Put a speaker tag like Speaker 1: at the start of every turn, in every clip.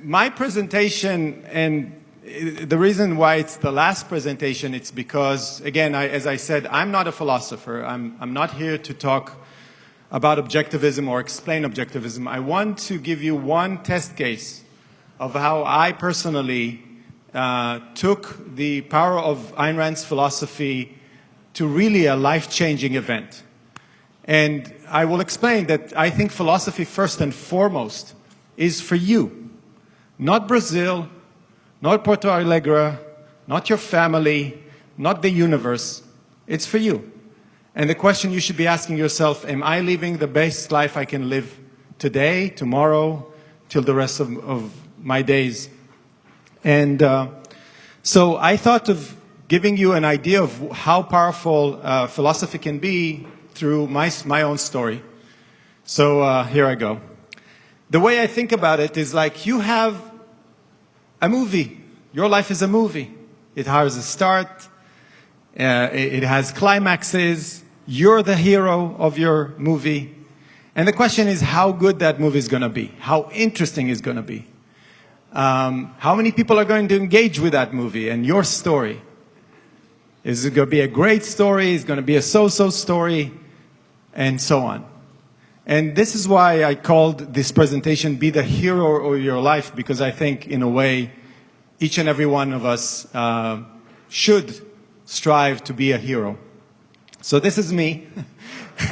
Speaker 1: my presentation, and the reason why it's the last presentation, it's because, again, as I said, I'm not a philosopher. I'm not here to talk about objectivism or explain objectivism. I want to give you one test case of how I personally took the power of Ayn Rand's philosophy to really a life-changing event. And I will explain that I think philosophy, first and foremost, is for you. Not Brazil, not Porto Alegre, not your family, not the universe. It's for you. And the question you should be asking yourself, am I living the best life I can live today, tomorrow, till the rest of my days? And so I thought of giving you an idea of how powerful philosophy can be through my own story. So here I go. The way I think about it is like you have a movie. Your life is a movie. It has a start. It has climaxes. You're the hero of your movie. And the question is how good that movie is going to be. How interesting it's going to be. How many people are going to engage with that movie and your story? Is it going to be a great story? Is it going to be a so-so story? And so on. And this is why I called this presentation Be the Hero of Your Life, because I think, in a way, each and every one of us should strive to be a hero. So this is me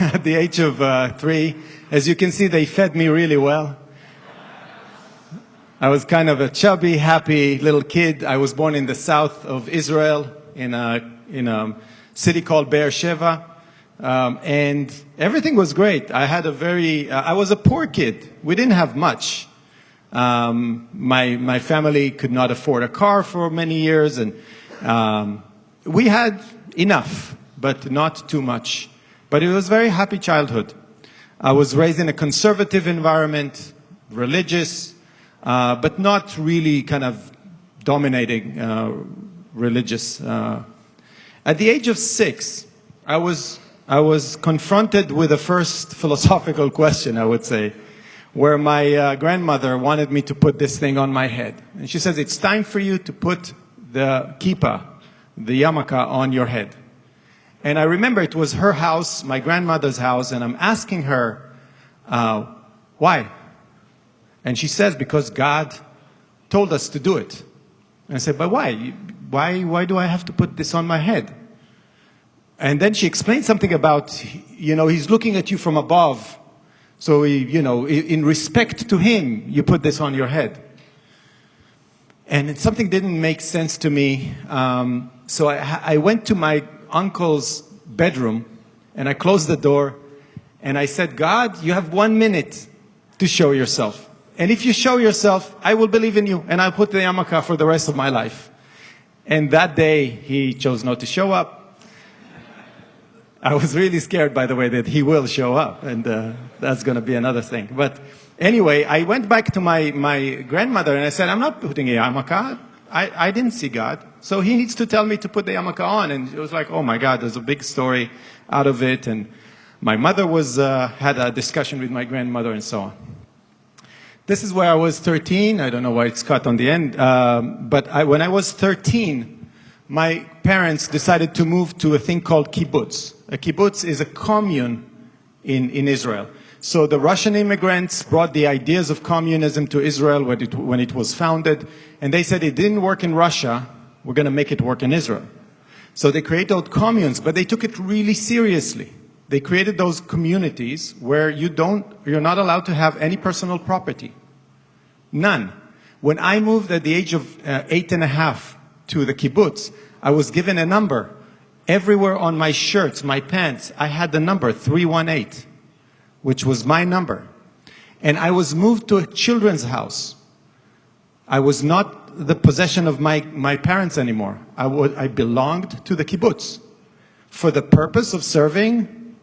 Speaker 1: at the age of 3. As you can see, they fed me really well. I was kind of a chubby, happy little kid. I was born in the south of Israel in a city called Be'er Sheva. And everything was great. I was a poor kid. We didn't have much. My family could not afford a car for many years, and we had enough, but not too much. But it was a very happy childhood. I was raised in a conservative environment, religious, but not really kind of dominating religious. At the age of 6, I was confronted with the first philosophical question, I would say, where my grandmother wanted me to put this thing on my head. And she says, it's time for you to put the kippah, the yarmulke, on your head. And I remember it was her house, my grandmother's house, and I'm asking her, why? And she says, because God told us to do it. And I said, but why? Why do I have to put this on my head? And then she explained something about, he's looking at you from above. So, in respect to him, you put this on your head. And something didn't make sense to me. So I went to my uncle's bedroom, and I closed the door, and I said, God, you have 1 minute to show yourself. And if you show yourself, I will believe in you, and I'll put the yarmulke for the rest of my life. And that day, he chose not to show up. I was really scared, by the way, that he will show up, and that's going to be another thing. But anyway, I went back to my grandmother, and I said, I'm not putting a yarmulke. I didn't see God, so he needs to tell me to put the yarmulke on. And it was like, oh my God, there's a big story out of it. And my mother had a discussion with my grandmother and so on. This is where I was 13. I don't know why it's cut on the end. But when I was 13, my parents decided to move to a thing called kibbutz. A kibbutz is a commune in Israel. So the Russian immigrants brought the ideas of communism to Israel when it was founded. And they said it didn't work in Russia, we're going to make it work in Israel. So they created communes, but they took it really seriously. They created those communities where you're not allowed to have any personal property. None. When I moved at the age of 8.5 to the kibbutz, I was given a number. Everywhere on my shirts, my pants, I had the number 318, which was my number. And I was moved to a children's house. I was not the possession of my parents anymore. I belonged to the kibbutz for the purpose of serving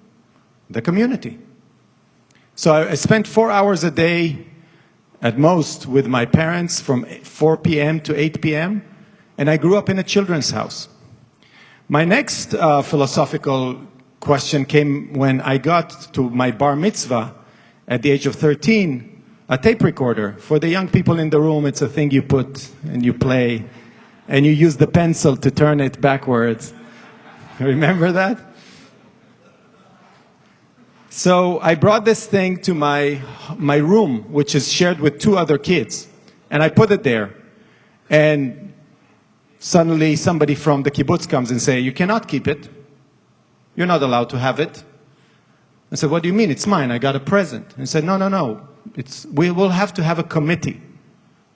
Speaker 1: the community. So I spent 4 hours a day at most with my parents from 4 p.m. to 8 p.m. And I grew up in a children's house. My next philosophical question came when I got to my bar mitzvah at the age of 13. a tape recorder. For the young people in the room, it's a thing you put and you play, and you use the pencil to turn it backwards. Remember that? So I brought this thing to my room, which is shared with 2 other kids, and I put it there. And suddenly somebody from the kibbutz comes and say, "You cannot keep it. You're not allowed to have it." I said, "What do you mean? It's mine. I got a present." And he said, No. We will have to have a committee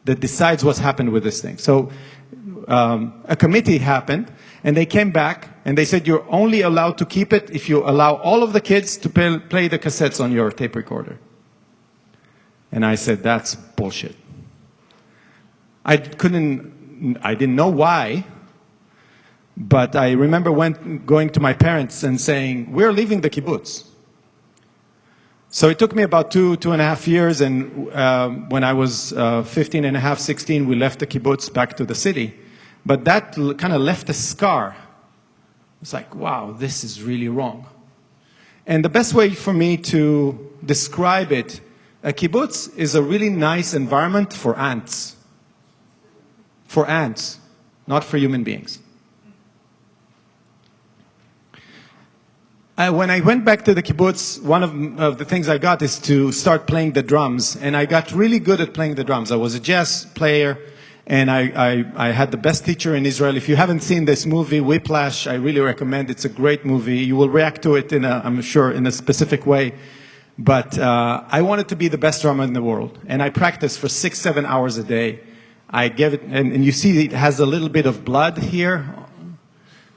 Speaker 1: that decides what's happened with this thing. So a committee happened, and they came back, and they said, "You're only allowed to keep it if you allow all of the kids to play the cassettes on your tape recorder." And I said, "That's bullshit." I didn't know why, but I remember going to my parents and saying, "We're leaving the kibbutz." So it took me about 2.5 years, and when I was 15 and a half, 16, we left the kibbutz back to the city. But that kind of left a scar. It's like, wow, this is really wrong. And the best way for me to describe it, a kibbutz is a really nice environment for ants. For ants, not for human beings. When I went back to the kibbutz, one of the things I got is to start playing the drums. And I got really good at playing the drums. I was a jazz player, and I had the best teacher in Israel. If you haven't seen this movie, Whiplash, I really recommend. It's a great movie. You will react to it, I'm sure, in a specific way. But I wanted to be the best drummer in the world. And I practiced for 6-7 hours a day. I gave it, and you see it has a little bit of blood here.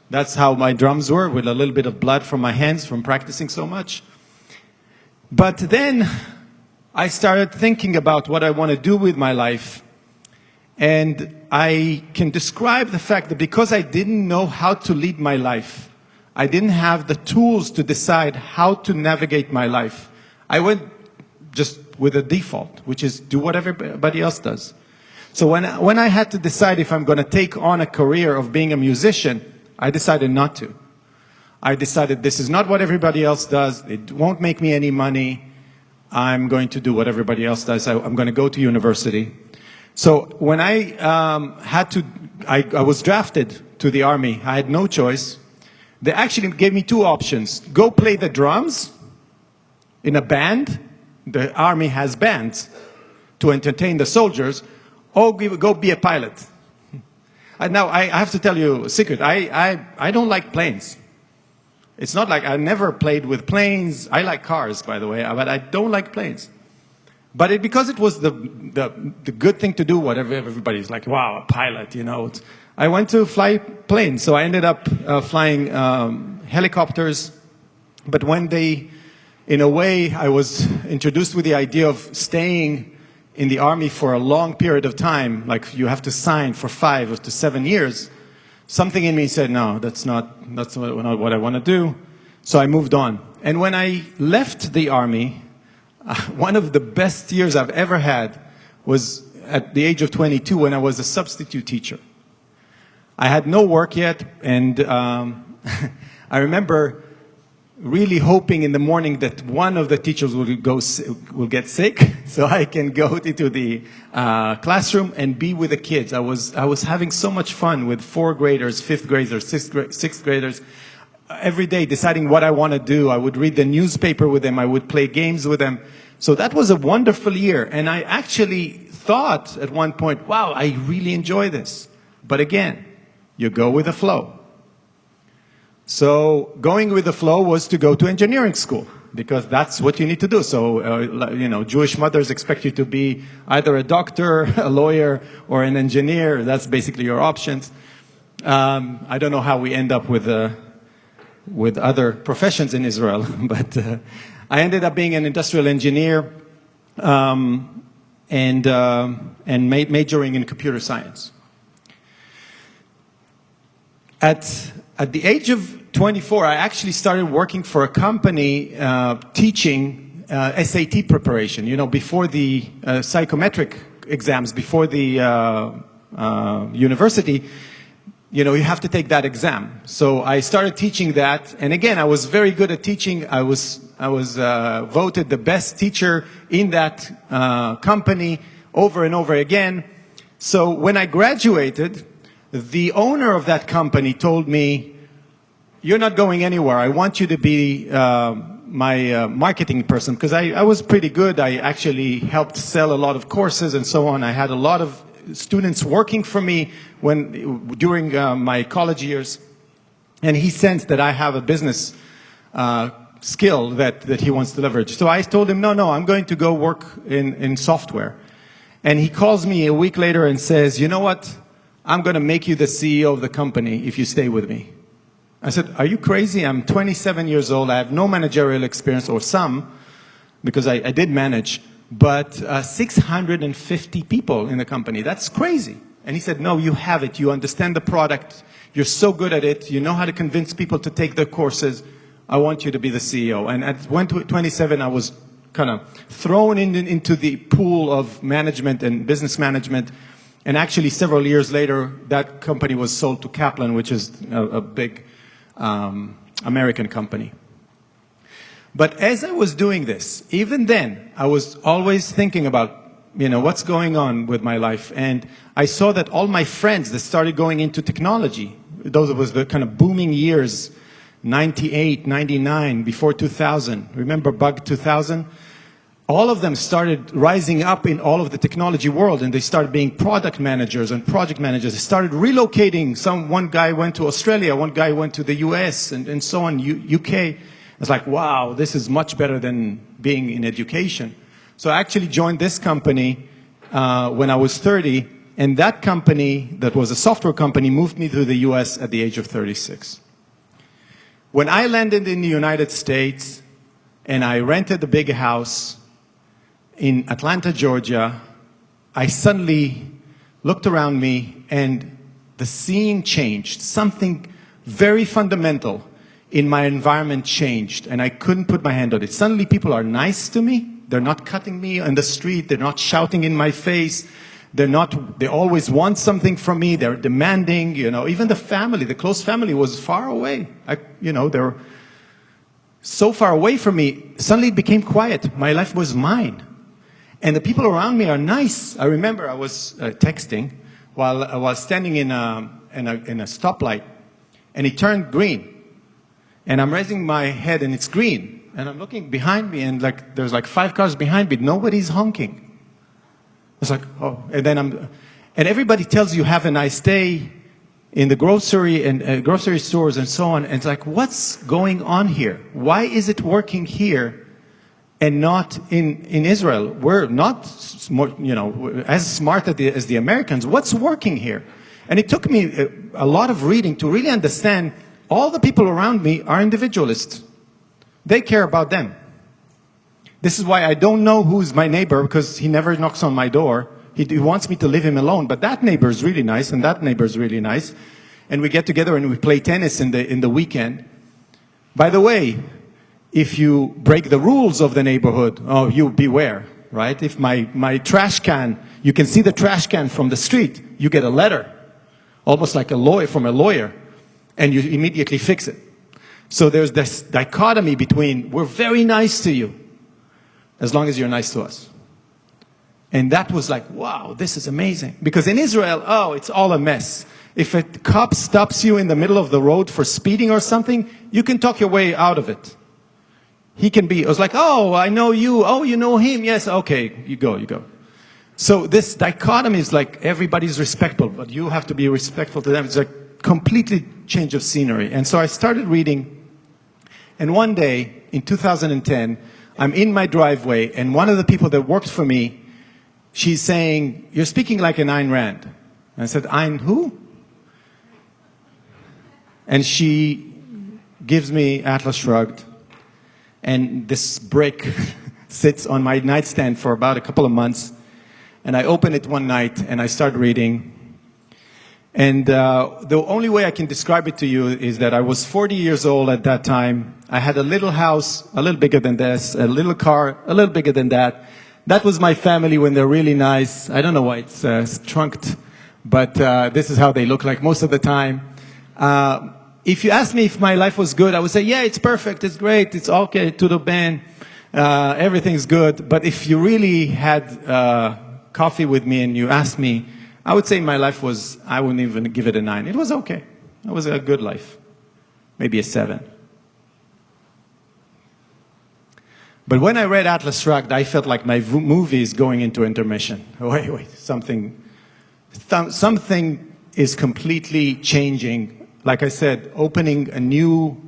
Speaker 1: That's how my drums were, with a little bit of blood from my hands from practicing so much. But then I started thinking about what I want to do with my life. And I can describe the fact that because I didn't know how to lead my life, I didn't have the tools to decide how to navigate my life. I went just with a default, which is do what everybody else does. So when I had to decide if I'm going to take on a career of being a musician, I decided not to. I decided this is not what everybody else does. It won't make me any money. I'm going to do what everybody else does. I'm going to go to university. So when I was drafted to the army. I had no choice. They actually gave me 2 options. Go play the drums in a band. The army has bands to entertain the soldiers. Or go be a pilot. Now, I have to tell you a secret. I don't like planes. It's not like I never played with planes. I like cars, by the way, but I don't like planes. But because it was the good thing to do, whatever everybody's like, wow, a pilot, you know. I went to fly planes, so I ended up flying helicopters. But when in a way, I was introduced with the idea of staying in the army for a long period of time, like you have to sign for 5 to 7 years, something in me said, no, that's not what I want to do. So I moved on. And when I left the army, one of the best years I've ever had was at the age of 22 when I was a substitute teacher. I had no work yet, and I remember really hoping in the morning that one of the teachers will get sick, so I can go into the classroom and be with the kids. I was having so much fun with 4th graders, 5th graders, 6th graders, every day deciding what I want to do. I would read the newspaper with them. I would play games with them. So that was a wonderful year, and I actually thought at one point, wow, I really enjoy this. But again, you go with the flow. So going with the flow was to go to engineering school, because that's what you need to do. So, you know, Jewish mothers expect you to be either a doctor, a lawyer, or an engineer. That's basically your options. I don't know how we end up with other professions in Israel, but I ended up being an industrial engineer and majoring in computer science. At the age of 24, I actually started working for a company teaching SAT preparation. You know, before the psychometric exams, before the university, you know, you have to take that exam. So I started teaching that, and again, I was very good at teaching. I was I was voted the best teacher in that company over and over again. So when I graduated, the owner of that company told me, "You're not going anywhere. I want you to be my marketing person," because I was pretty good. I actually helped sell a lot of courses and so on. I had a lot of students working for me during my college years. And he sensed that I have a business skill that he wants to leverage. So I told him, no, I'm going to go work in software. And he calls me a week later and says, "You know what? I'm going to make you the CEO of the company if you stay with me." I said, "Are you crazy? I'm 27 years old. I have no managerial experience, or some, because I did manage, but 650 people in the company. That's crazy." And he said, "No, you have it. You understand the product. You're so good at it. You know how to convince people to take the courses. I want you to be the CEO." And at 27, I was kind of thrown into the pool of management and business management. And actually, several years later, that company was sold to Kaplan, which is a big American company. But as I was doing this, even then, I was always thinking about, what's going on with my life. And I saw that all my friends that started going into technology, those was the kind of booming years, 98, 99, before 2000. Remember Bug 2000? All of them started rising up in all of the technology world, and they started being product managers and project managers. They started relocating. One guy went to Australia, one guy went to the US, and so on, UK. It's like, wow, this is much better than being in education. So I actually joined this company when I was 30, and that company, that was a software company, moved me to the US at the age of 36. When I landed in the United States and I rented a big house in Atlanta, Georgia, I suddenly looked around me and the scene changed. Something very fundamental in my environment changed, and I couldn't put my hand on it. Suddenly people are nice to me. They're not cutting me on the street. They're not shouting in my face. They always want something from me. They're demanding, even the family, the close family was far away. They're so far away from me. Suddenly it became quiet. My life was mine. And the people around me are nice. I remember I was texting while I was standing in a stoplight, and it turned green. And I'm raising my head, and it's green. And I'm looking behind me, and there's 5 cars behind me. Nobody's honking. It's like, oh. And everybody tells you have a nice day in the grocery and grocery stores and so on. And it's like, what's going on here? Why is it working here and not in Israel? We're not as smart as the Americans. What's working here? And it took me a lot of reading to really understand all the people around me are individualists. They care about them. This is why I don't know who's my neighbor, because he never knocks on my door. He wants me to leave him alone. But that neighbor is really nice, and that neighbor is really nice. And we get together and we play tennis in the weekend. By the way, if you break the rules of the neighborhood, oh, you beware, right? If my trash can, you can see the trash can from the street, you get a letter, almost like a lawyer from a lawyer, and you immediately fix it. So there's this dichotomy between, we're very nice to you, as long as you're nice to us. And that was like, wow, this is amazing. Because in Israel, oh, it's all a mess. If a cop stops you in the middle of the road for speeding or something, you can talk your way out of it. It was like, oh, I know you. Oh, you know him. Yes, okay, you go. So this dichotomy is like everybody's respectful, but you have to be respectful to them. It's a completely change of scenery. And so I started reading. And one day, in 2010, I'm in my driveway, and one of the people that worked for me, she's saying, "You're speaking like an Ayn Rand." And I said, "Ayn who?" And she gives me Atlas Shrugged, and this brick sits on my nightstand for about a couple of months. And I open it one night, and I start reading. And the only way I can describe it to you is that I was 40 years old at that time. I had a little house, a little bigger than this, a little car, a little bigger than that. That was my family when they're really nice. I don't know why it's trunked, but this is how they look like most of the time. If you ask me if my life was good, I would say, yeah, it's perfect, it's great, it's okay, tudo bem, everything's good. But if you really had coffee with me and you asked me, I would say my life was, I wouldn't even give it a 9. It was okay. It was a good life. Maybe a 7. But when I read Atlas Shrugged, I felt like my movie is going into intermission. Wait, something is completely changing. Like I said, opening a new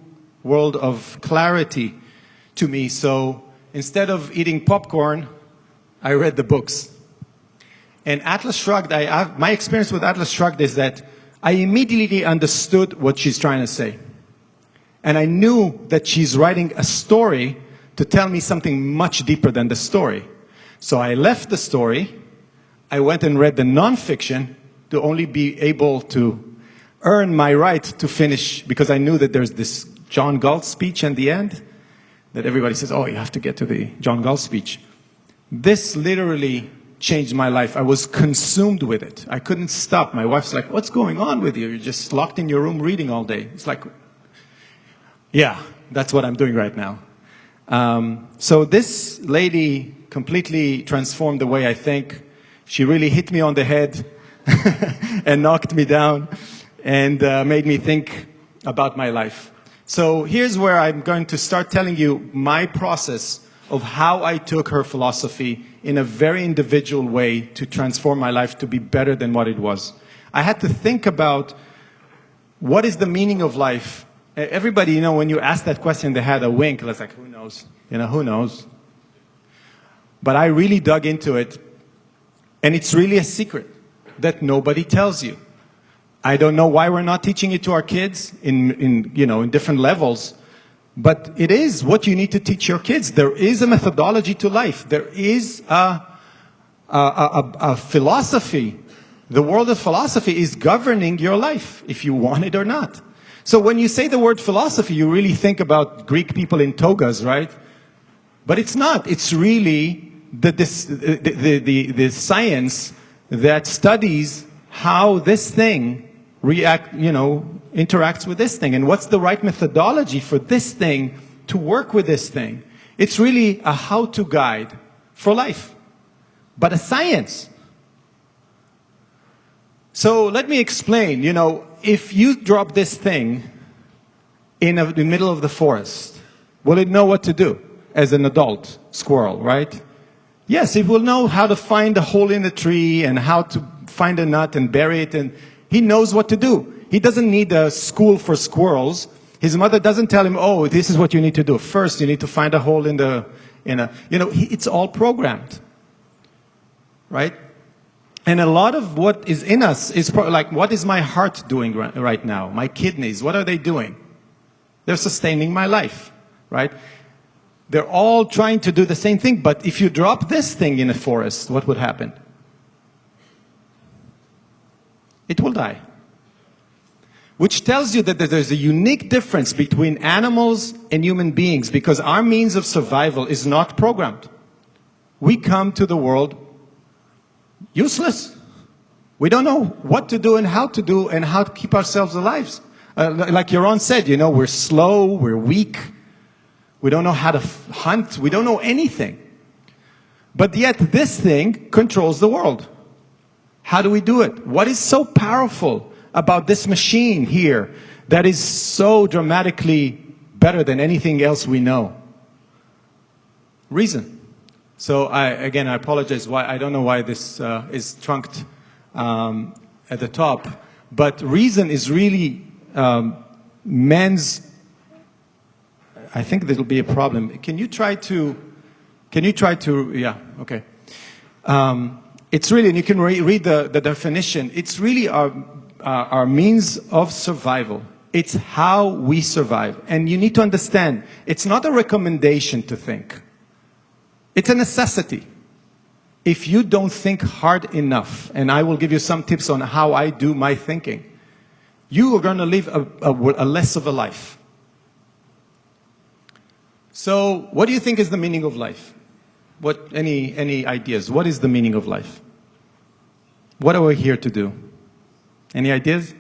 Speaker 1: world of clarity to me. So instead of eating popcorn, I read the books. And Atlas Shrugged, my experience with Atlas Shrugged is that I immediately understood what she's trying to say. And I knew that she's writing a story to tell me something much deeper than the story. So I left the story, I went and read the nonfiction to only be able to earn my right to finish, because I knew that there's this John Galt speech at the end, that everybody says, oh, you have to get to the John Galt speech. This literally changed my life. I was consumed with it. I couldn't stop. My wife's like, what's going on with you? You're just locked in your room reading all day. It's like, yeah, that's what I'm doing right now. So this lady completely transformed the way I think. She really hit me on the head and knocked me down and made me think about my life. So here's where I'm going to start telling you my process of how I took her philosophy in a very individual way to transform my life to be better than what it was. I had to think about what is the meaning of life. Everybody, you know, when you ask that question, they had a wink. It's like, who knows? You know, who knows? But I really dug into it, and it's really a secret that nobody tells you. I don't know why we're not teaching it to our kids in different levels, but it is what you need to teach your kids. There is a methodology to life. There is a philosophy. The world of philosophy is governing your life, if you want it or not. So when you say the word philosophy, you really think about Greek people in togas, right? But it's not. It's really the science that studies how this thing interacts with this thing, and what's the right methodology for this thing to work with this thing. It's really a how-to guide for life, but a science. So let me explain. You know, if you drop this thing in the middle of the forest, will it know what to do as an adult squirrel, right? Yes, it will know how to find a hole in the tree and how to find a nut and bury it, and he knows what to do. He doesn't need a school for squirrels. His mother doesn't tell him, oh, this is what you need to do. First, you need to find a hole it's all programmed, right? And a lot of what is in us is like, what is my heart doing right now? My kidneys, what are they doing? They're sustaining my life, right? They're all trying to do the same thing, but if you drop this thing in a forest, what would happen? It will die. Which tells you that there's a unique difference between animals and human beings, because our means of survival is not programmed. We come to the world useless. We don't know what to do and how to keep ourselves alive. Like Yaron said, we're slow, we're weak. We don't know how to hunt. We don't know anything. But yet this thing controls the world. How do we do it? What is so powerful about this machine here that is so dramatically better than anything else we know? Reason. So I apologize. I don't know why this is trunked at the top. But reason is really man's. I think there'll be a problem. Can you try to? Yeah. Okay. It's really, and you can read the definition. It's really our means of survival. It's how we survive. And you need to understand, it's not a recommendation to think. It's a necessity. If you don't think hard enough, and I will give you some tips on how I do my thinking, you are going to live a less of a life. So, what do you think is the meaning of life? Any ideas? What is the meaning of life? What are we here to do? Any ideas?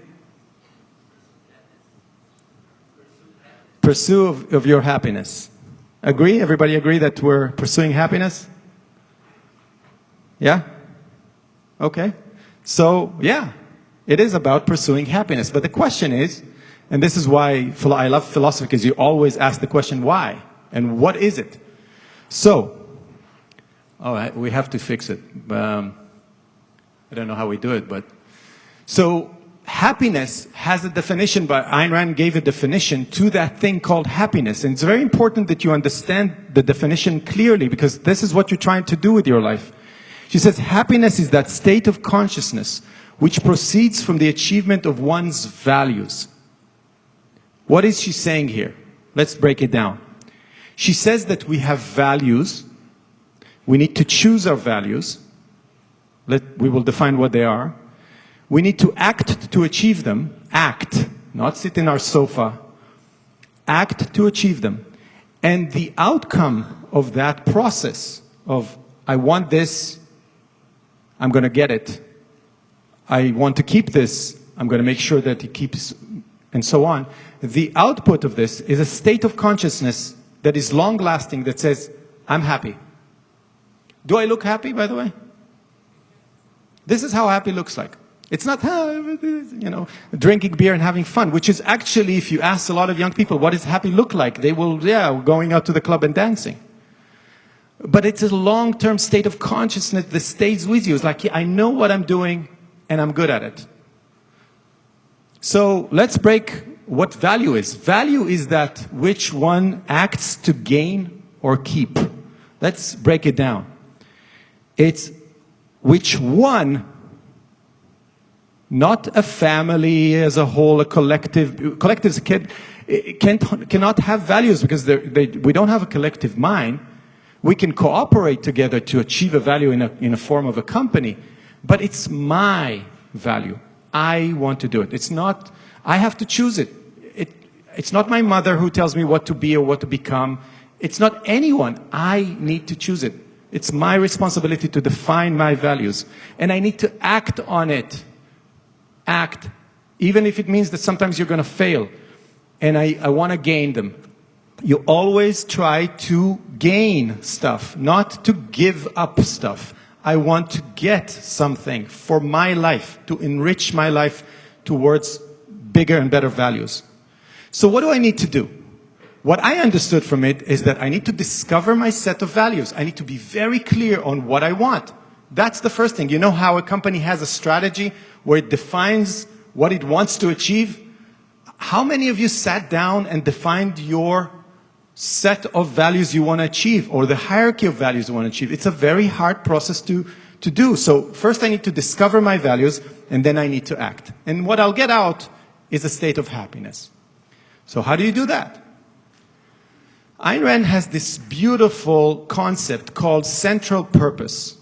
Speaker 1: pursuit of your happiness. Agree? Everybody agree that we're pursuing happiness? Yeah? Okay. So, yeah, it is about pursuing happiness. But the question is, and this is why I love philosophy, because you always ask the question, why? And what is it? So, we have to fix it. I don't know how we do it, but... So, happiness has a definition, but Ayn Rand gave a definition to that thing called happiness. And it's very important that you understand the definition clearly, because this is what you're trying to do with your life. She says, happiness is that state of consciousness which proceeds from the achievement of one's values. What is she saying here? Let's break it down. She says that we have values. We need to choose our values. We will define what they are. We need to act to achieve them. Act, not sit in our sofa. Act to achieve them. And the outcome of that process of, I want this, I'm going to get it. I want to keep this, I'm going to make sure that it keeps, and so on. The output of this is a state of consciousness that is long-lasting, that says, I'm happy. Do I look happy, by the way? This is how happy looks like. It's not, drinking beer and having fun, which is actually, if you ask a lot of young people, what does happy look like? They will, going out to the club and dancing. But it's a long-term state of consciousness that stays with you. It's like, I know what I'm doing, and I'm good at it. So let's break what value is. Value is that which one acts to gain or keep. Let's break it down. It's which one, not a family as a whole, a collective. Collectives cannot have values because we don't have a collective mind. We can cooperate together to achieve a value in a form of a company, but it's my value. I want to do it. It's not, I have to choose it. It's not my mother who tells me what to be or what to become. It's not anyone. I need to choose it. It's my responsibility to define my values. And I need to act on it. Act. Even if it means that sometimes you're going to fail. And I want to gain them. You always try to gain stuff, not to give up stuff. I want to get something for my life, to enrich my life towards bigger and better values. So what do I need to do? What I understood from it is that I need to discover my set of values. I need to be very clear on what I want. That's the first thing. You know how a company has a strategy where it defines what it wants to achieve? How many of you sat down and defined your set of values you want to achieve, or the hierarchy of values you want to achieve? It's a very hard process to do. So first I need to discover my values, and then I need to act. And what I'll get out is a state of happiness. So how do you do that? Ayn Rand has this beautiful concept called central purpose.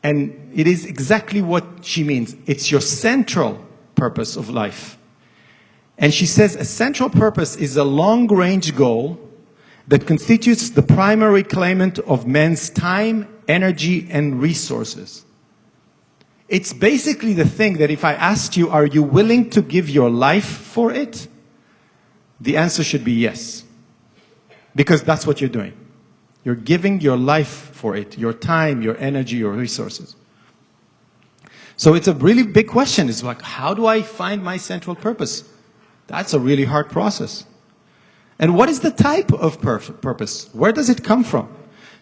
Speaker 1: And it is exactly what she means. It's your central purpose of life. And she says a central purpose is a long-range goal that constitutes the primary claimant of men's time, energy, and resources. It's basically the thing that if I asked you, are you willing to give your life for it? The answer should be yes. Because that's what you're doing. You're giving your life for it, your time, your energy, your resources. So it's a really big question. It's like, how do I find my central purpose? That's a really hard process. And what is the type of purpose? Where does it come from?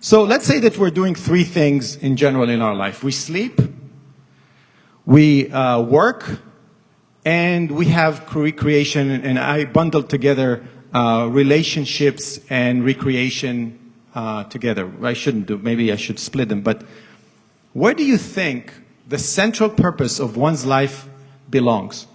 Speaker 1: So let's say that we're doing three things in general in our life. We sleep, we work, and we have recreation. And I bundled together relationships and recreation together. I shouldn't do, maybe I should split them. But where do you think the central purpose of one's life belongs?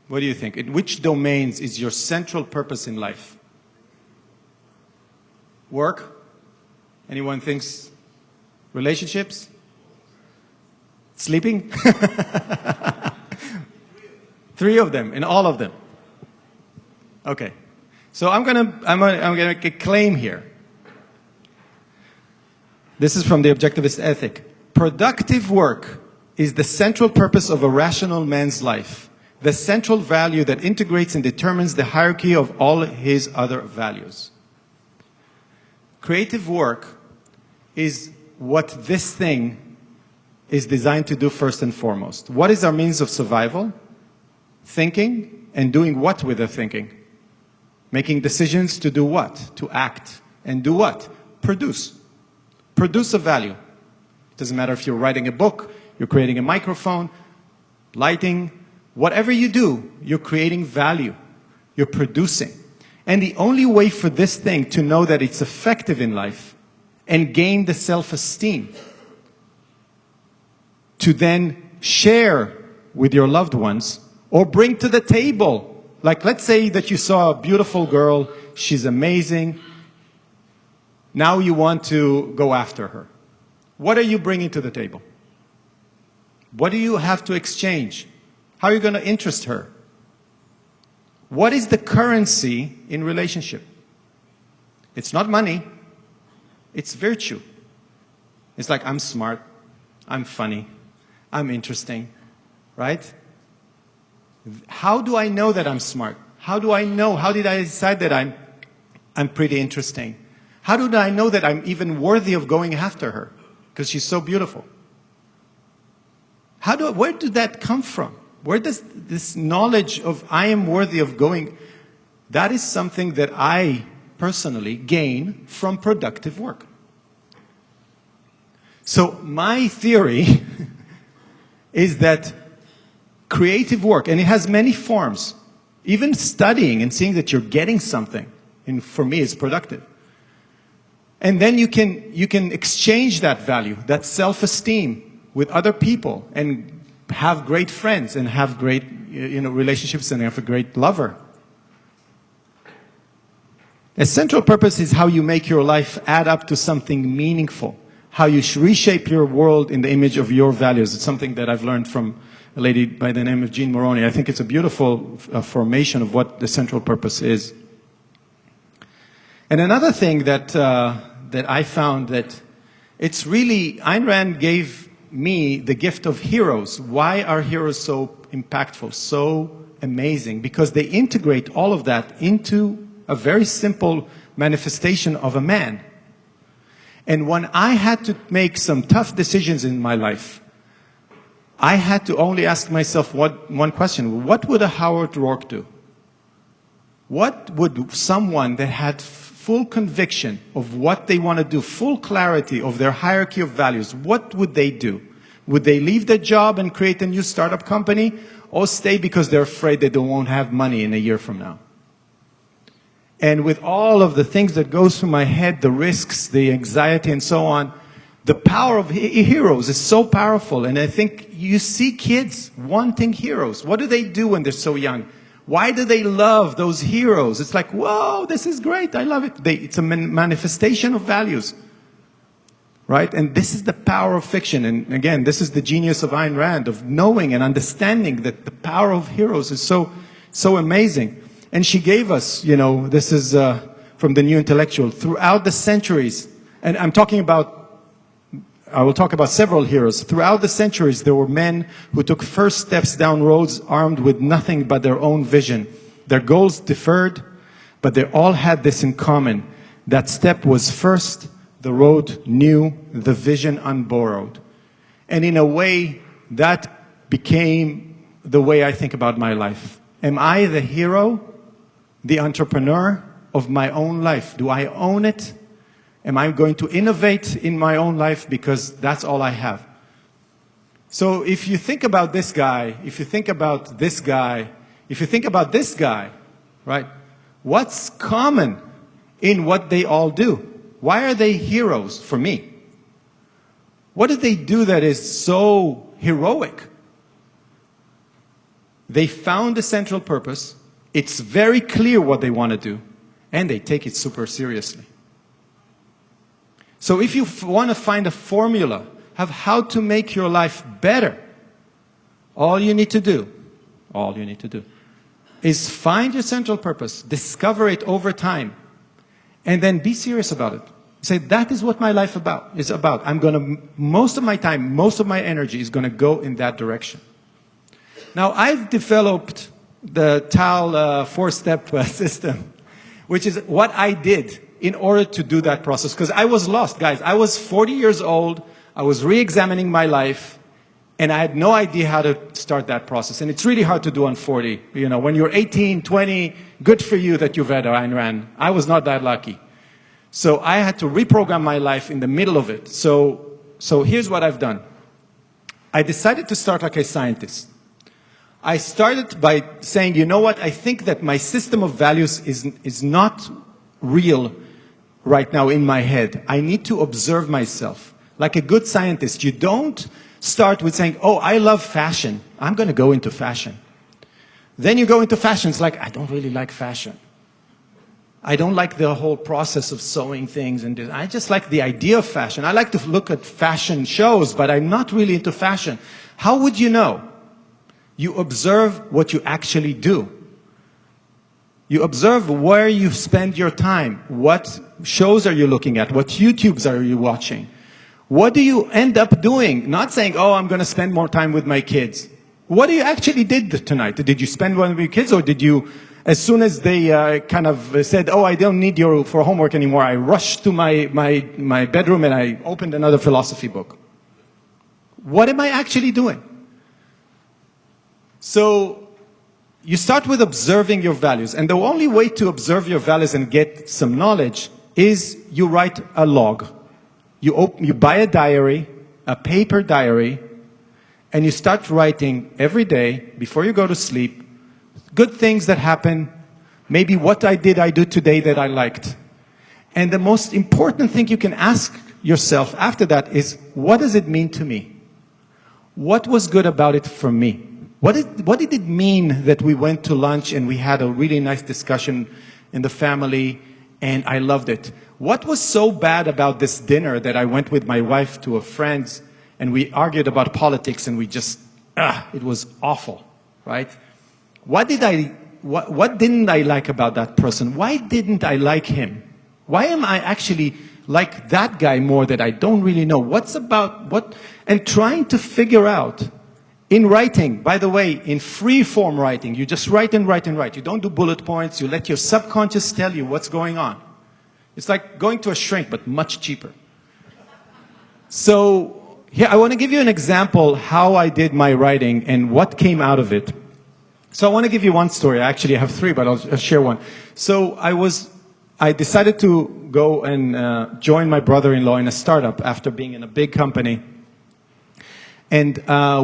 Speaker 1: What do you think? In which domains is your central purpose in life? Work? Anyone thinks relationships? Sleeping? Three of them, in all of them. Okay. So I'm gonna make a claim here. This is from the objectivist ethic. Productive work is the central purpose of a rational man's life, the central value that integrates and determines the hierarchy of all his other values. Creative work is what this thing is designed to do first and foremost. What is our means of survival? Thinking, and doing what with the thinking? Making decisions to do what? To act. And do what? Produce. Produce a value. It doesn't matter if you're writing a book, you're creating a microphone, lighting, whatever you do, you're creating value. You're producing. And the only way for this thing to know that it's effective in life and gain the self-esteem to then share with your loved ones or bring to the table. Like, let's say that you saw a beautiful girl, she's amazing. Now you want to go after her. What are you bringing to the table? What do you have to exchange? How are you going to interest her? What is the currency in relationship? It's not money. It's virtue. It's like, I'm smart, I'm funny, I'm interesting, right? How do I know that I'm smart? How do I know? How did I decide that I'm pretty interesting? How did I know that I'm even worthy of going after her? Because she's so beautiful. Where did that come from? Where does this knowledge of I am worthy of going? That is something that I personally gain from productive work. So my theory is that creative work, and it has many forms, even studying and seeing that you're getting something, and for me is productive. And then you can exchange that value, that self-esteem with other people and have great friends and have great relationships and have a great lover. A central purpose is how you make your life add up to something meaningful, how you reshape your world in the image of your values. It's something that I've learned from a lady by the name of Jean Moroney. I think it's a beautiful formation of what the central purpose is. And another thing that I found that it's really, Ayn Rand gave me the gift of heroes. Why are heroes so impactful, so amazing? Because they integrate all of that into a very simple manifestation of a man. And when I had to make some tough decisions in my life, I had to only ask myself one question. What would a Howard Rourke do? What would someone that had full conviction of what they want to do, full clarity of their hierarchy of values, what would they do? Would they leave their job and create a new startup company, or stay because they're afraid that they won't have money in a year from now? And with all of the things that goes through my head, the risks, the anxiety, and so on, the power of heroes is so powerful. And I think you see kids wanting heroes. What do they do when they're so young? Why do they love those heroes? It's like, whoa, this is great. I love it. It's a manifestation of values, right? And this is the power of fiction. And again, this is the genius of Ayn Rand, of knowing and understanding that the power of heroes is so amazing. And she gave us, this is from the New Intellectual, throughout the centuries, and I will talk about several heroes. Throughout the centuries, there were men who took first steps down roads armed with nothing but their own vision. Their goals differed, but they all had this in common. That step was first, the road new, the vision unborrowed. And in a way, that became the way I think about my life. Am I the hero, the entrepreneur of my own life? Do I own it? Am I going to innovate in my own life because that's all I have? So if you think about this guy, if you think about this guy, if you think about this guy, right? What's common in what they all do? Why are they heroes for me? What do they do that is so heroic? They found a central purpose. It's very clear what they want to do, and they take it super seriously. So if you want to find a formula of how to make your life better, all you need to do is find your central purpose, discover it over time, and then be serious about it. Say, that is what my life is about. Most of my time, most of my energy is going to go in that direction. Now, I've developed the Tal four-step system, which is what I did in order to do that process. Because I was lost, guys. I was 40 years old. I was re-examining my life. And I had no idea how to start that process. And it's really hard to do on 40. You know, when you're 18, 20, good for you that you've read Ayn Rand. I was not that lucky. So I had to reprogram my life in the middle of it. So here's what I've done. I decided to start like a scientist. I started by saying, you know what, I think that my system of values is not real right now in my head. I need to observe myself. Like a good scientist, you don't start with saying, oh, I love fashion. I'm going to go into fashion. Then you go into fashion. It's like, I don't really like fashion. I don't like the whole process of sewing things. I just like the idea of fashion. I like to look at fashion shows, but I'm not really into fashion. How would you know? You observe what you actually do. You observe where you spend your time. What shows are you looking at? What YouTubes are you watching? What do you end up doing? Not saying, oh, I'm going to spend more time with my kids. What do you actually did tonight? Did you spend one with your kids, or did you, as soon as they kind of said, oh, I don't need you for homework anymore, I rushed to my bedroom and I opened another philosophy book? What am I actually doing? So you start with observing your values. And the only way to observe your values and get some knowledge is you write a log. You buy a diary, a paper diary, and you start writing every day before you go to sleep, good things that happen, maybe what I do today that I liked. And the most important thing you can ask yourself after that is, what does it mean to me? What was good about it for me? What did it mean that we went to lunch and we had a really nice discussion in the family and I loved it? What was so bad about this dinner that I went with my wife to a friend's and we argued about politics and we just, it was awful, right? What didn't I like about that person? Why didn't I like him? Why am I actually like that guy more that I don't really know? And trying to figure out in writing, by the way, in free form writing, you just write and write and write. You don't do bullet points. You let your subconscious tell you what's going on. It's like going to a shrink, but much cheaper. So here, I want to give you an example how I did my writing and what came out of it. So I want to give you one story. Actually, I have three, but I'll share one. So I decided to go and join my brother-in-law in a startup after being in a big company. And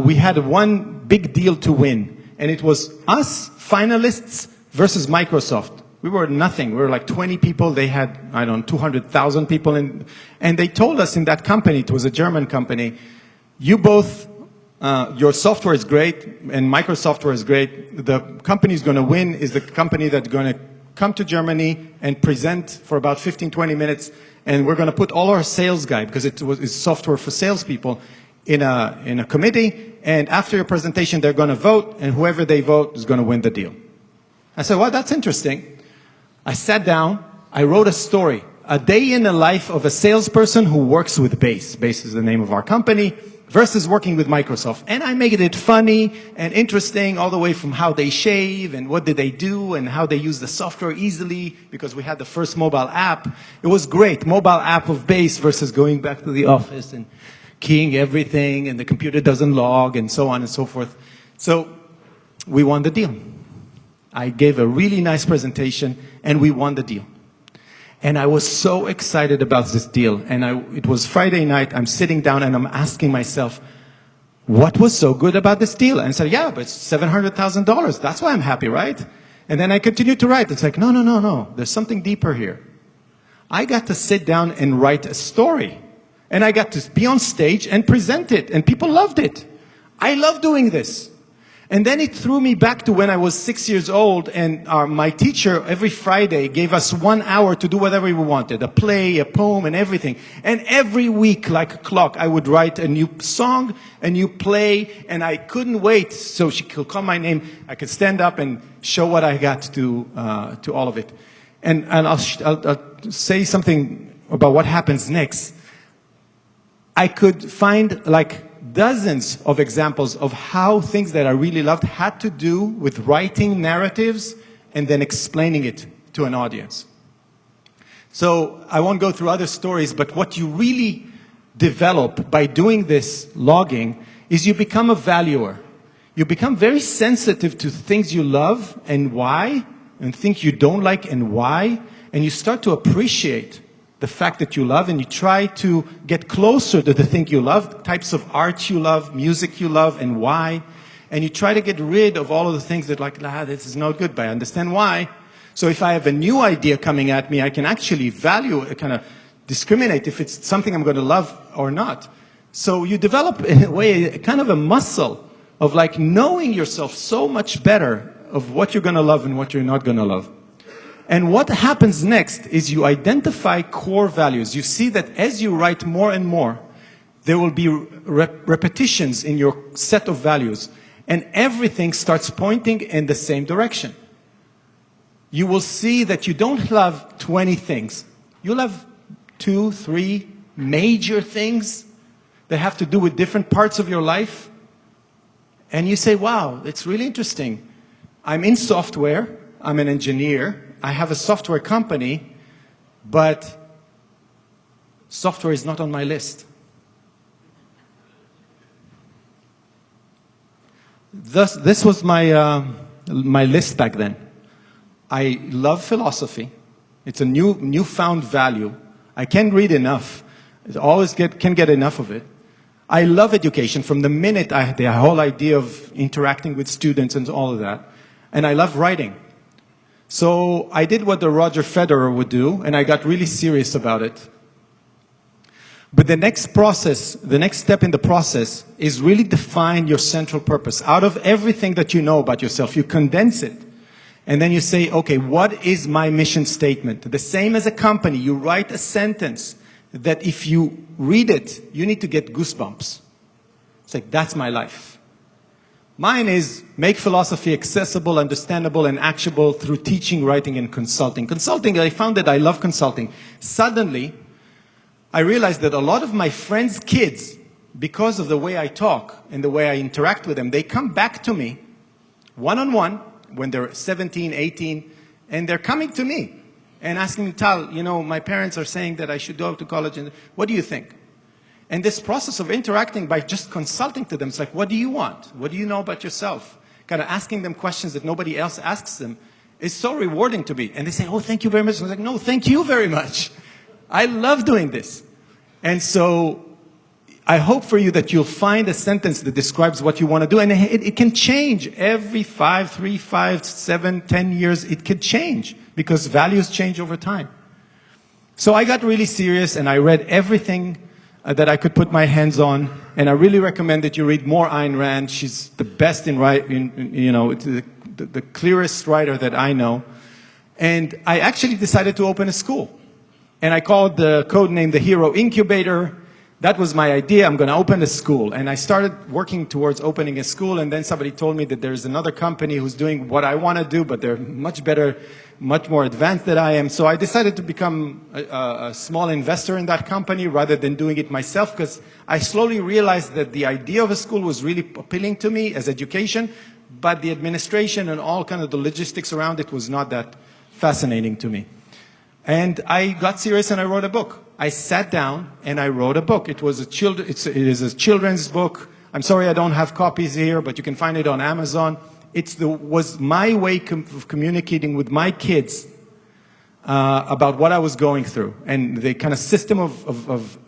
Speaker 1: we had one big deal to win. And it was us, finalists, versus Microsoft. We were nothing. We were like 20 people. They had, I don't know, 200,000 people. And they told us in that company, it was a German company, you both, your software is great and Microsoft is great. The company is going to win is the company that's going to come to Germany and present for about 15, 20 minutes. And we're going to put all our sales guy, because it's software for salespeople, in a committee. And after your presentation, they're going to vote. And whoever they vote is going to win the deal. I said, well, that's interesting. I sat down, I wrote a story, a day in the life of a salesperson who works with Base. Base is the name of our company, versus working with Microsoft. And I made it funny and interesting, all the way from how they shave and what did they do and how they use the software easily, because we had the first mobile app. It was great, mobile app of Base versus going back to the office and keying everything and the computer doesn't log and so on and so forth. So we won the deal. I gave a really nice presentation and we won the deal. And I was so excited about this deal. And it was Friday night, I'm sitting down and I'm asking myself, what was so good about this deal? And I said, yeah, but it's $700,000. That's why I'm happy, right? And then I continued to write. It's like, no. There's something deeper here. I got to sit down and write a story. And I got to be on stage and present it. And people loved it. I love doing this. And then it threw me back to when I was 6 years old, and my teacher every Friday gave us 1 hour to do whatever we wanted, a play, a poem, and everything. And every week, like a clock, I would write a new song, a new play, and I couldn't wait. So she could call my name, I could stand up and show what I got to all of it. And I'll say something about what happens next, I could find like dozens of examples of how things that I really loved had to do with writing narratives and then explaining it to an audience. So I won't go through other stories, but what you really develop by doing this logging is you become a valuer. You become very sensitive to things you love and why, and things you don't like and why, and you start to appreciate the fact that you love, and you try to get closer to the thing you love, types of art you love, music you love, and why. And you try to get rid of all of the things that like, this is not good, but I understand why. So if I have a new idea coming at me, I can actually kind of discriminate if it's something I'm going to love or not. So you develop, in a way, kind of a muscle of like knowing yourself so much better of what you're going to love and what you're not going to love. And what happens next is you identify core values. You see that as you write more and more, there will be repetitions in your set of values, and everything starts pointing in the same direction. You will see that you don't love 20 things. You'll have 2, 3 major things that have to do with different parts of your life. And you say, wow, it's really interesting. I'm in software. I'm an engineer. I have a software company, but software is not on my list. This was my list back then. I love philosophy. It's a newfound value. I can't read enough. I always can get enough of it. I love education from the minute I had the whole idea of interacting with students and all of that. And I love writing. So I did what the Roger Federer would do, and I got really serious about it. But the next step in the process is really define your central purpose. Out of everything that you know about yourself, you condense it. And then you say, okay, what is my mission statement? The same as a company, you write a sentence that if you read it, you need to get goosebumps. It's like, that's my life. Mine is make philosophy accessible, understandable, and actionable through teaching, writing, and consulting. Consulting, I found that I love consulting. Suddenly, I realized that a lot of my friends' kids, because of the way I talk and the way I interact with them, they come back to me one-on-one when they're 17, 18, and they're coming to me and asking me, Tal, you know, my parents are saying that I should go to college, and what do you think? And this process of interacting by just consulting to them, it's like, what do you want? What do you know about yourself? Kind of asking them questions that nobody else asks them is so rewarding to me. And they say, oh, thank you very much. I was like, no, thank you very much. I love doing this. And so I hope for you that you'll find a sentence that describes what you want to do. And it can change every 3, 5, 7, 10 years. It could change because values change over time. So I got really serious and I read everything that I could put my hands on, and I really recommend that you read more Ayn Rand. She's the best in writing, you know, the clearest writer that I know. And I actually decided to open a school. And I called the code name the Hero Incubator. That was my idea. I'm going to open a school. And I started working towards opening a school, and then somebody told me that there's another company who's doing what I want to do, but they're much better, much more advanced than I am. So I decided to become a small investor in that company rather than doing it myself, because I slowly realized that the idea of a school was really appealing to me as education, but the administration and all kind of the logistics around it was not that fascinating to me. And I got serious and I wrote a book. I sat down and I wrote a book. It is a children's book. I'm sorry I don't have copies here, but you can find it on Amazon. It was my way of communicating with my kids about what I was going through and the kind of system of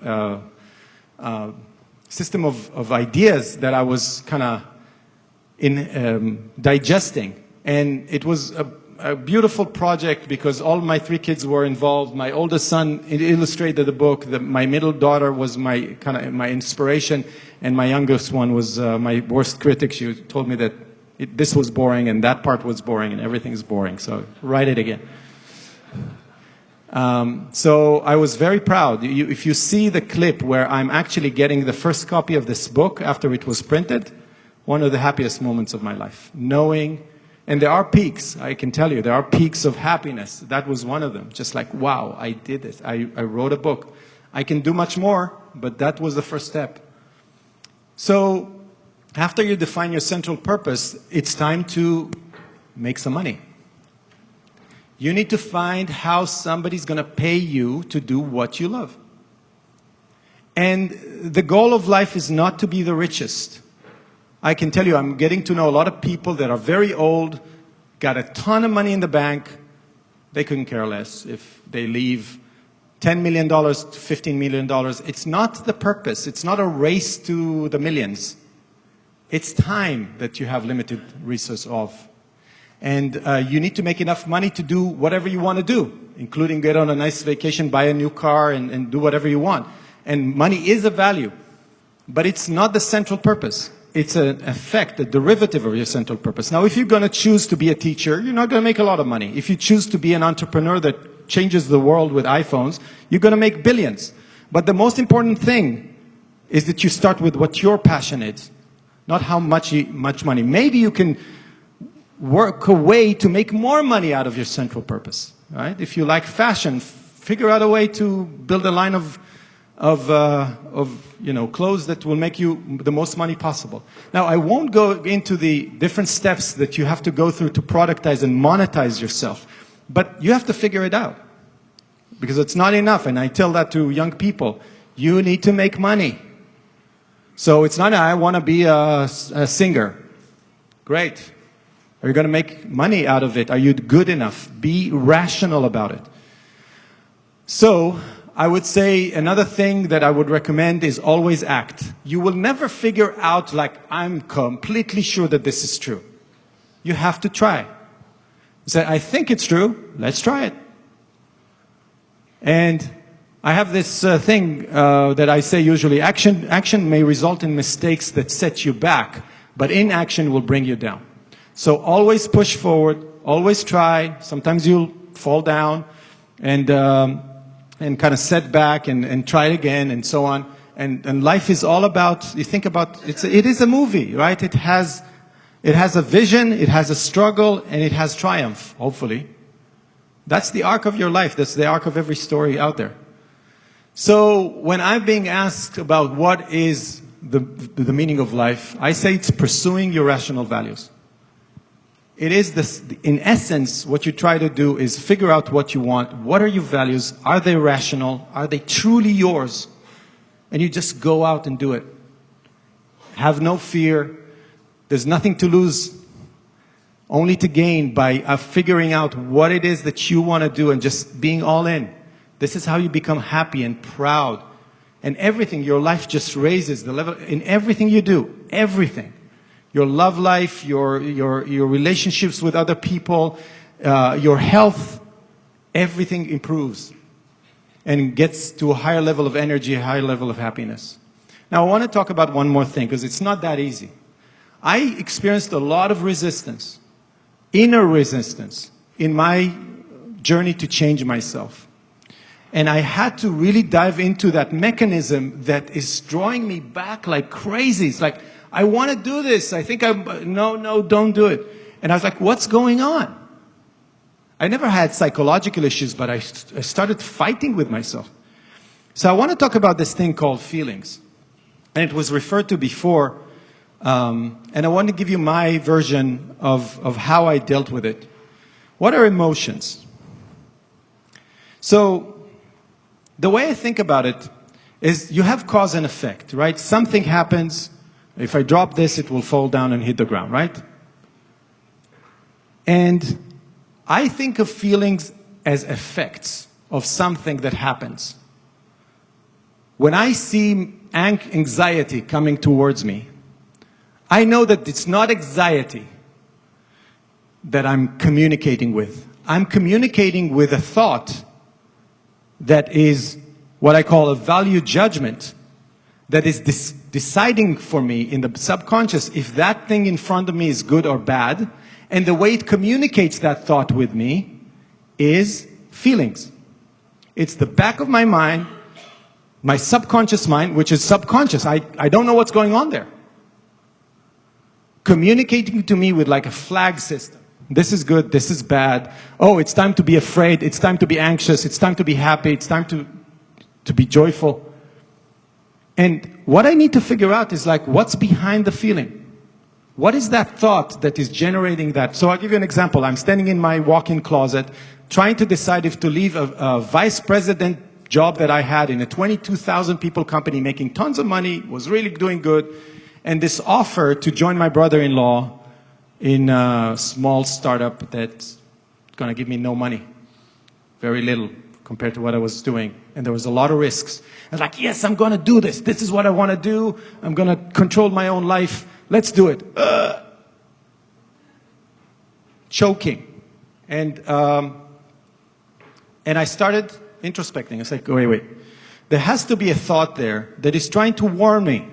Speaker 1: ideas that I was kind of digesting. And it was a beautiful project because all my 3 kids were involved. My oldest son illustrated the book. My middle daughter was my inspiration, and my youngest one was my worst critic. She told me that this was boring and that part was boring and everything is boring. So write it again. So I was very proud. If you see the clip where I'm actually getting the first copy of this book after it was printed, one of the happiest moments of my life, knowing And there are peaks, I can tell you. There are peaks of happiness. That was one of them. Just like, wow, I did this. I wrote a book. I can do much more, but that was the first step. So after you define your central purpose, it's time to make some money. You need to find how somebody's going to pay you to do what you love. And the goal of life is not to be the richest. I can tell you, I'm getting to know a lot of people that are very old, got a ton of money in the bank. They couldn't care less if they leave $10 million to $15 million. It's not the purpose. It's not a race to the millions. It's time that you have limited resource of. And you need to make enough money to do whatever you want to do, including get on a nice vacation, buy a new car, and do whatever you want. And money is a value, but it's not the central purpose. It's an effect, a derivative of your central purpose. Now, if you're going to choose to be a teacher, you're not going to make a lot of money. If you choose to be an entrepreneur that changes the world with iPhones, you're going to make billions. But the most important thing is that you start with what your passion is, not how much money. Maybe you can work a way to make more money out of your central purpose, right? If you like fashion, figure out a way to build a line of clothes that will make you the most money possible. Now, I won't go into the different steps that you have to go through to productize and monetize yourself, but you have to figure it out because it's not enough. And I tell that to young people, you need to make money. So it's not, I want to be a singer. Great. Are you going to make money out of it? Are you good enough? Be rational about it. So I would say another thing that I would recommend is always act. You will never figure out like, I'm completely sure that this is true. You have to try. Say, I think it's true. Let's try it. And I have this thing that I say usually, action may result in mistakes that set you back, but inaction will bring you down. So always push forward, always try. Sometimes you'll fall down and kind of set back and try it again and so on. And life is all about, you think about, it is a movie, right? It has a vision, it has a struggle, and it has triumph, hopefully. That's the arc of your life. That's the arc of every story out there. So when I'm being asked about what is the meaning of life, I say it's pursuing your rational values. It is this, in essence, what you try to do is figure out what you want. What are your values? Are they rational? Are they truly yours? And you just go out and do it. Have no fear. There's nothing to lose, only to gain by figuring out what it is that you want to do and just being all in. This is how you become happy and proud. And everything, your life just raises the level in everything you do. Everything. Your love life, your relationships with other people, your health, everything improves and gets to a higher level of energy, a higher level of happiness. Now, I want to talk about one more thing because it's not that easy. I experienced a lot of resistance, inner resistance, in my journey to change myself. And I had to really dive into that mechanism that is drawing me back like crazy. It's like, I want to do this. I think no, don't do it. And I was like, what's going on? I never had psychological issues, but I started fighting with myself. So I want to talk about this thing called feelings. And it was referred to before. And I want to give you my version of how I dealt with it. What are emotions? So the way I think about it is you have cause and effect, right? Something happens. If I drop this, it will fall down and hit the ground, right? And I think of feelings as effects of something that happens. When I see anxiety coming towards me, I know that it's not anxiety that I'm communicating with. I'm communicating with a thought that is what I call a value judgment that is deciding for me in the subconscious if that thing in front of me is good or bad. And the way it communicates that thought with me is feelings. It's the back of my mind, my subconscious mind, which is subconscious. I don't know what's going on there. Communicating to me with like a flag system. This is good, this is bad. Oh, it's time to be afraid, it's time to be anxious, it's time to be happy, it's time to be joyful. And what I need to figure out is like, what's behind the feeling? What is that thought that is generating that? So I'll give you an example. I'm standing in my walk-in closet, trying to decide if to leave a vice president job that I had in a 22,000 people company, making tons of money, was really doing good, and this offer to join my brother-in-law in a small startup that's going to give me no money, very little compared to what I was doing. And there was a lot of risks. I was like, yes, I'm going to do this. This is what I want to do. I'm going to control my own life. Let's do it. Choking. And I started introspecting. I said, wait. There has to be a thought there that is trying to warn me.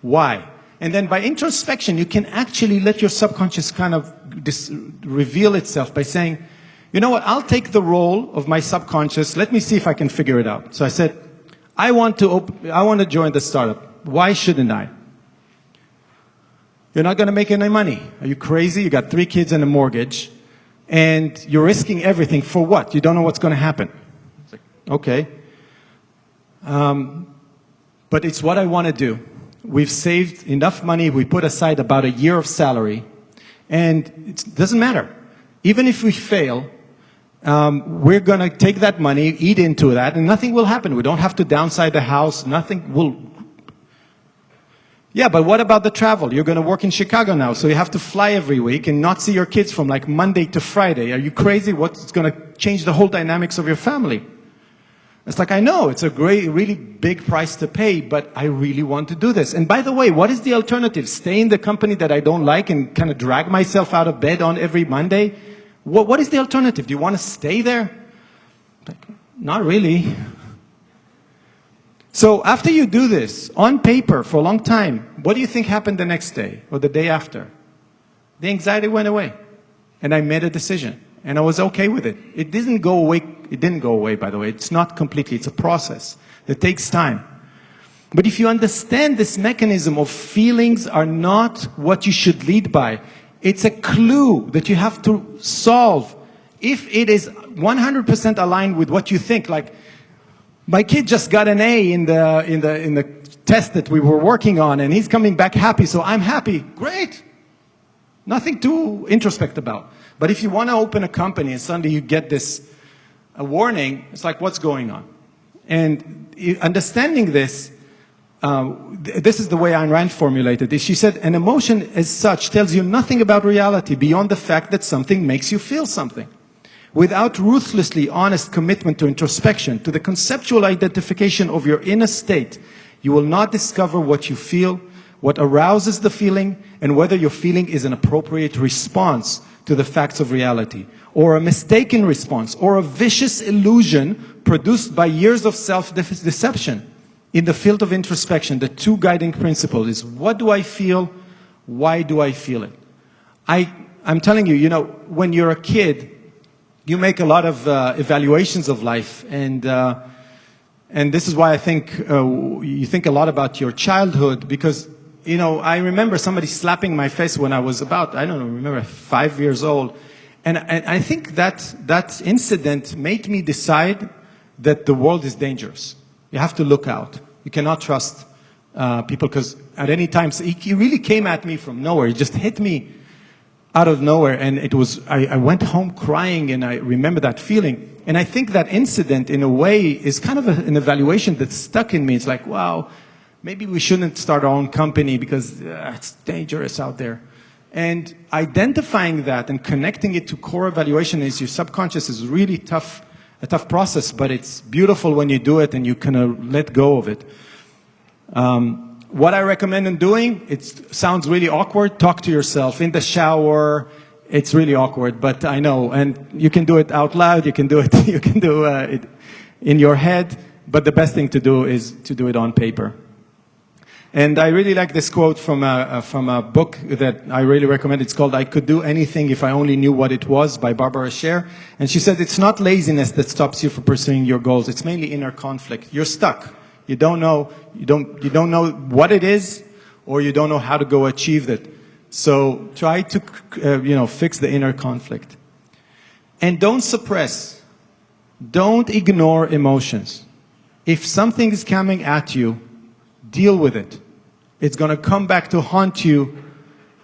Speaker 1: Why? And then by introspection, you can actually let your subconscious kind of reveal itself by saying, you know what, I'll take the role of my subconscious. Let me see if I can figure it out. So I said, I want to join the startup. Why shouldn't I? You're not going to make any money. Are you crazy? You got 3 kids and a mortgage, and you're risking everything for what? You don't know what's going to happen. It's like, okay. But it's what I want to do. We've saved enough money. We put aside about a year of salary, and it doesn't matter. Even if we fail, we're going to take that money, eat into that, and nothing will happen. We don't have to downsize the house. Nothing will. Yeah, but what about the travel? You're going to work in Chicago now, so you have to fly every week and not see your kids from like Monday to Friday. Are you crazy? What's going to change the whole dynamics of your family? It's like, I know, it's a great, really big price to pay, but I really want to do this. And by the way, what is the alternative? Stay in the company that I don't like and kind of drag myself out of bed on every Monday? What is the alternative? Do you want to stay there? Like, not really. So after you do this, on paper, for a long time, what do you think happened the next day or the day after? The anxiety went away. And I made a decision. And I was okay with it. It didn't go away. It didn't go away, by the way. It's not completely. It's a process that takes time. But if you understand this mechanism of feelings are not what you should lead by, it's a clue that you have to solve. If it is 100% aligned with what you think, like, my kid just got an A in the test that we were working on, and he's coming back happy, so I'm happy. Great. Nothing to introspect about. But if you want to open a company and suddenly you get a warning, it's like, what's going on? And understanding this, this is the way Ayn Rand formulated it. She said, an emotion as such tells you nothing about reality beyond the fact that something makes you feel something. Without ruthlessly honest commitment to introspection, to the conceptual identification of your inner state, you will not discover what you feel, what arouses the feeling, and whether your feeling is an appropriate response to the facts of reality, or a mistaken response, or a vicious illusion produced by years of self-deception. In the field of introspection, the 2 guiding principles is, what do I feel? Why do I feel it? I'm telling you, when you're a kid, you make a lot of evaluations of life, and this is why I think you think a lot about your childhood, because I remember somebody slapping my face when I was about, I don't know, remember 5 years old. And I think that incident made me decide that the world is dangerous. You have to look out. You cannot trust people, because at any time, so he really came at me from nowhere. He just hit me out of nowhere. And it was, I went home crying, and I remember that feeling. And I think that incident, in a way, is kind of an evaluation that stuck in me. It's like, wow, maybe we shouldn't start our own company because it's dangerous out there. And identifying that and connecting it to core evaluation is your subconscious is really a tough process, but it's beautiful when you do it and you kind of let go of it. What I recommend in doing, it sounds really awkward. Talk to yourself in the shower. It's really awkward, but I know. And you can do it out loud. You can do it it in your head. But the best thing to do is to do it on paper. And I really like this quote from a book that I really recommend. It's called I Could Do Anything If I Only Knew What It Was by Barbara Sher. And she said it's not laziness that stops you from pursuing your goals. It's mainly inner conflict. You're stuck. You don't know what it is, or you don't know how to go achieve it. So try to, fix the inner conflict. And don't suppress. Don't ignore emotions. If something is coming at you, deal with it. It's going to come back to haunt you,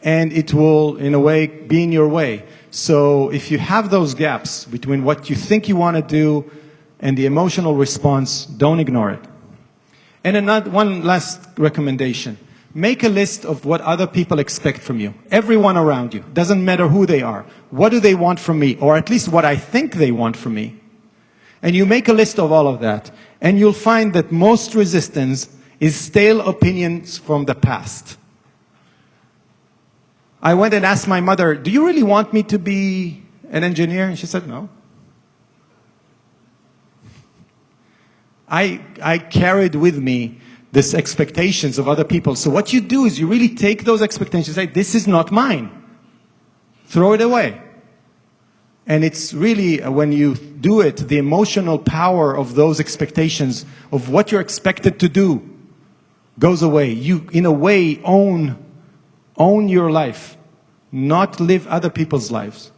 Speaker 1: and it will, in a way, be in your way. So if you have those gaps between what you think you want to do and the emotional response, don't ignore it. And one last recommendation. Make a list of what other people expect from you. Everyone around you. Doesn't matter who they are. What do they want from me? Or at least what I think they want from me. And you make a list of all of that. And you'll find that most resistance is stale opinions from the past. I went and asked my mother, do you really want me to be an engineer? And she said, no. I carried with me these expectations of other people. So what you do is you really take those expectations and say, this is not mine. Throw it away. And it's really, when you do it, the emotional power of those expectations, of what you're expected to do, goes away. You, in a way, own your life, not live other people's lives.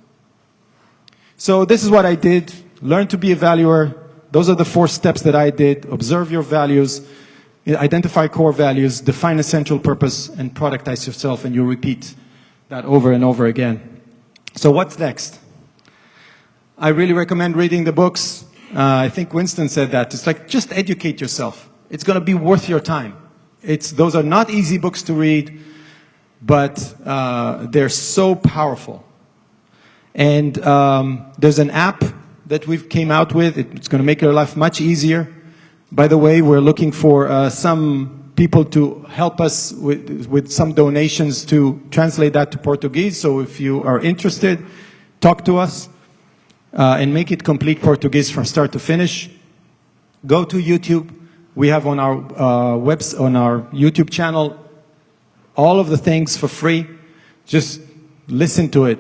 Speaker 1: So this is what I did. Learn to be a valuer. Those are the 4 steps that I did. Observe your values, identify core values, define a central purpose, and productize yourself, and you repeat that over and over again. So what's next? I really recommend reading the books. I think Winston said that. It's like, just educate yourself. It's going to be worth your time. Those are not easy books to read, but they're so powerful. And there's an app that we've came out with. It's going to make your life much easier. By the way, we're looking for some people to help us with some donations to translate that to Portuguese. So if you are interested, talk to us and make it complete Portuguese from start to finish. Go to YouTube. We have on our on our YouTube channel all of the things for free. Just listen to it,